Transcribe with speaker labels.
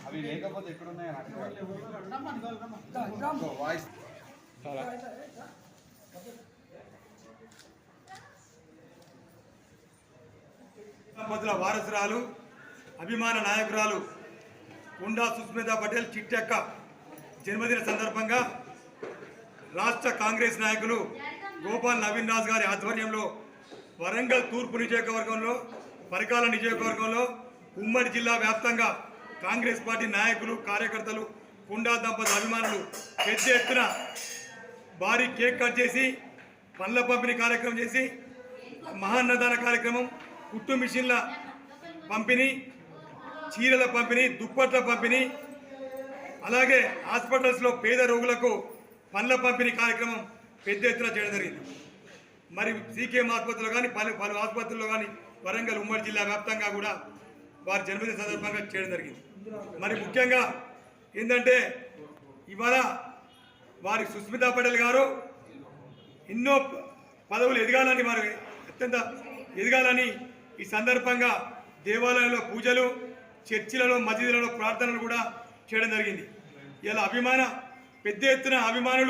Speaker 1: అవి లేకపోతే ఎక్కడున్నాయి వాయిస్
Speaker 2: దంపతుల వారసురాలు అభిమాన నాయకురాలు కుండా సుస్మితా పటేల్ చిట్టెక్క జన్మదిన సందర్భంగా రాష్ట్ర కాంగ్రెస్ నాయకులు గోపాల్ నవీన్ రాజ్ గారి ఆధ్వర్యంలో వరంగల్ తూర్పు నియోజకవర్గంలో పరకాల నియోజకవర్గంలో ఉమ్మడి జిల్లా వ్యాప్తంగా కాంగ్రెస్ పార్టీ నాయకులు కార్యకర్తలు కుండా దంపతుల అభిమానులు పెద్ద ఎత్తున భారీ కేక్ కట్ చేసి పండ్ల పంపిణీ కార్యక్రమం చేసి మహాన్నదాన కార్యక్రమం, కుట్టు మిషన్ల పంపిణీ, చీరల పంపిణీ, దుప్పట్ల పంపిణీ, అలాగే హాస్పిటల్స్లో పేద రోగులకు పండ్ల పంపిణీ కార్యక్రమం పెద్ద ఎత్తున చేయడం జరిగింది. మరి సీకేఎం ఆసుపత్రిలో కానీ పలు ఆసుపత్రుల్లో కానీ వరంగల్ ఉమ్మడి జిల్లా వ్యాప్తంగా కూడా వారి జన్మదిన సందర్భంగా చేయడం జరిగింది. మరి ముఖ్యంగా ఏంటంటే ఇవాళ వారి సుస్మితా పటేల్ గారు ఎన్నో పదవులు ఎదగాలని, వారు అత్యంత ఎదగాలని ఈ సందర్భంగా దేవాలయంలో పూజలు, చర్చిలలో, మసీదులలో ప్రార్థనలు కూడా చేయడం జరిగింది. ఇలా పెద్ద ఎత్తున అభిమానులు